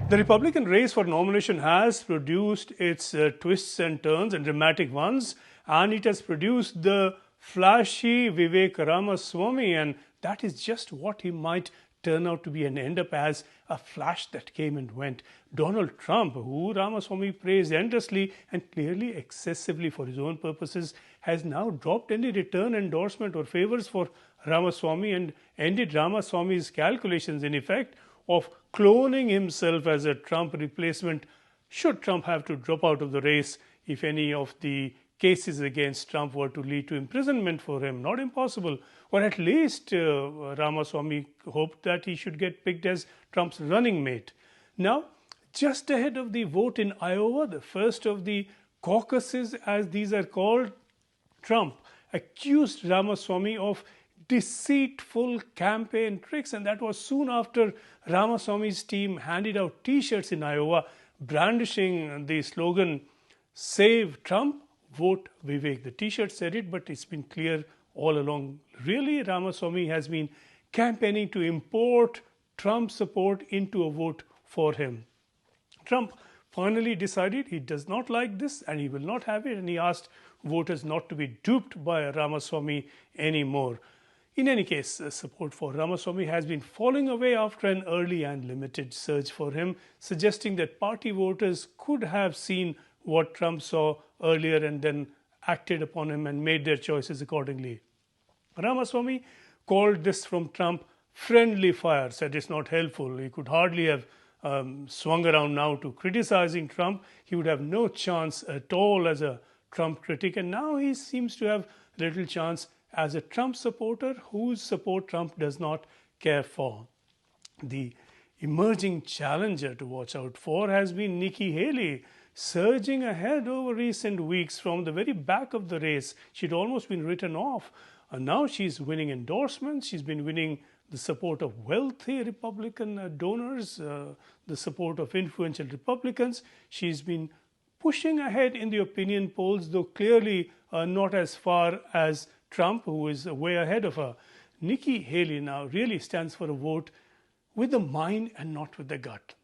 The Republican race for nomination has produced its twists and turns and dramatic ones, and it has produced the flashy Vivek Ramaswamy, and that is just what he might turn out to be and end up as, a flash that came and went. Donald Trump, who Ramaswamy praised endlessly and clearly excessively for his own purposes, has now dropped any return endorsement or favors for Ramaswamy and ended Ramaswamy's calculations, in effect, of cloning himself as a Trump replacement should Trump have to drop out of the race if any of the cases against Trump were to lead to imprisonment for him. Not impossible, or at least Ramaswamy hoped that he should get picked as Trump's running mate. Now, just ahead of the vote in Iowa, the first of the caucuses as these are called, Trump accused Ramaswamy of deceitful campaign tricks, and that was soon after Ramaswamy's team handed out t-shirts in Iowa brandishing the slogan "Save Trump, Vote Vivek." The t-shirt said it, but it's been clear all along. Really, Ramaswamy has been campaigning to import Trump support into a vote for him. Trump finally decided he does not like this and he will not have it, and he asked voters not to be duped by Ramaswamy anymore. In any case, support for Ramaswamy has been falling away after an early and limited surge for him, suggesting that party voters could have seen what Trump saw earlier and then acted upon him and made their choices accordingly. Ramaswamy called this from Trump friendly fire, said it's not helpful. He could hardly have swung around now to criticizing Trump. He would have no chance at all as a Trump critic, and now he seems to have little chance as a Trump supporter whose support Trump does not care for. The emerging challenger to watch out for has been Nikki Haley, surging ahead over recent weeks from the very back of the race. She'd almost been written off, and now she's winning endorsements. She's been winning the support of wealthy Republican donors, the support of influential Republicans. She's been pushing ahead in the opinion polls, though clearly not as far as Trump, who is way ahead of her. Nikki Haley now really stands for a vote with the mind and not with the gut.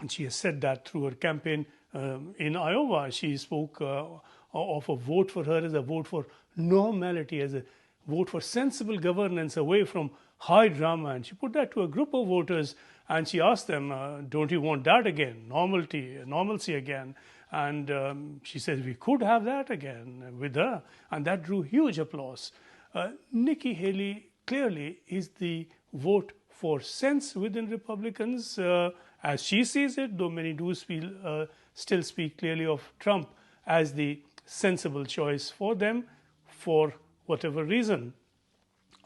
And she has said that through her campaign in Iowa. She spoke of a vote for her as a vote for normality, as a vote for sensible governance away from high drama. And she put that to a group of voters and she asked them, don't you want that again? Normalcy again? And she says, we could have that again with her. And that drew huge applause. Nikki Haley clearly is the vote for sense within Republicans, as she sees it, though many do still speak clearly of Trump as the sensible choice for them for whatever reason.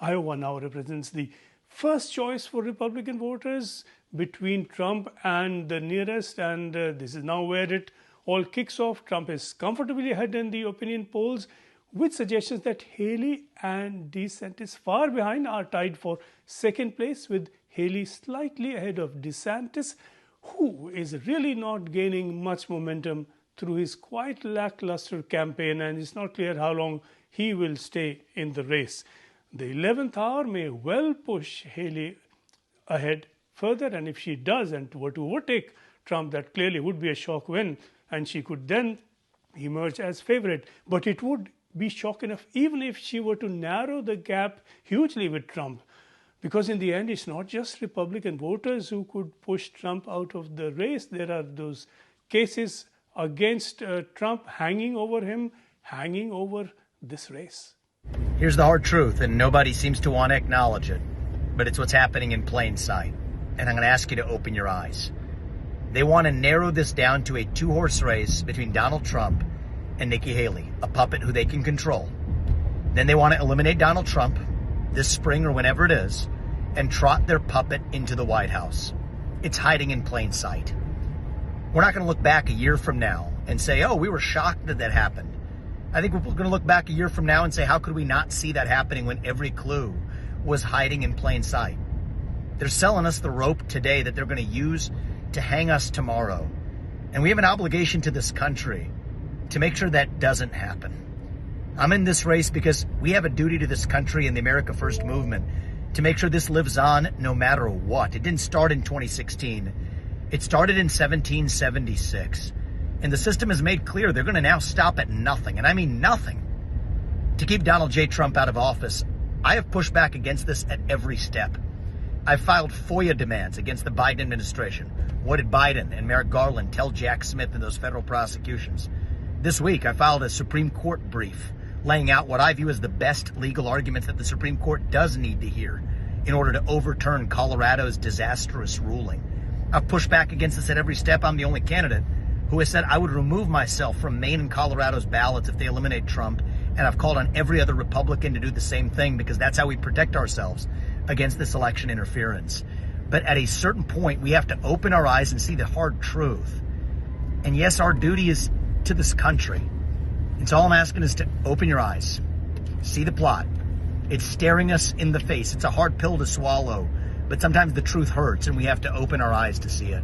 Iowa now represents the first choice for Republican voters between Trump and the nearest, and this is now where it all kicks off. Trump is comfortably ahead in the opinion polls, with suggestions that Haley and DeSantis far behind are tied for second place, with Haley slightly ahead of DeSantis, who is really not gaining much momentum through his quite lackluster campaign, and it's not clear how long he will stay in the race. The 11th hour may well push Haley ahead further, and if she does and were to overtake Trump, that clearly would be a shock win, and she could then emerge as favorite. But it would be shock enough even if she were to narrow the gap hugely with Trump, because in the end it's not just Republican voters who could push Trump out of the race. There are those cases against Trump hanging over him, hanging over this race. Here's the hard truth, and nobody seems to want to acknowledge it, but it's what's happening in plain sight. And I'm going to ask you to open your eyes. They want to narrow this down to a two-horse race between Donald Trump and Nikki Haley, a puppet who they can control. Then they want to eliminate Donald Trump this spring or whenever it is and trot their puppet into the White House. It's hiding in plain sight. We're not going to look back a year from now and say, oh, we were shocked that that happened. I think we're going to look back a year from now and say, how could we not see that happening when every clue was hiding in plain sight? They're selling us the rope today that they're going to use to hang us tomorrow. And we have an obligation to this country to make sure that doesn't happen. I'm in this race because we have a duty to this country and the America First movement to make sure this lives on no matter what. It didn't start in 2016. It started in 1776, and the system has made clear they're going to now stop at nothing, and I mean nothing, to keep Donald J. Trump out of office. I have pushed back against this at every step. I've filed FOIA demands against the Biden administration. What did Biden and Merrick Garland tell Jack Smith in those federal prosecutions? This week, I filed a Supreme Court brief laying out what I view as the best legal arguments that the Supreme Court does need to hear in order to overturn Colorado's disastrous ruling. I've pushed back against this at every step. I'm the only candidate who has said I would remove myself from Maine and Colorado's ballots if they eliminate Trump, and I've called on every other Republican to do the same thing because that's how we protect ourselves against this election interference. But at a certain point, we have to open our eyes and see the hard truth. And yes, our duty is to this country. And so all I'm asking is to open your eyes, see the plot. It's staring us in the face. It's a hard pill to swallow, but sometimes the truth hurts and we have to open our eyes to see it.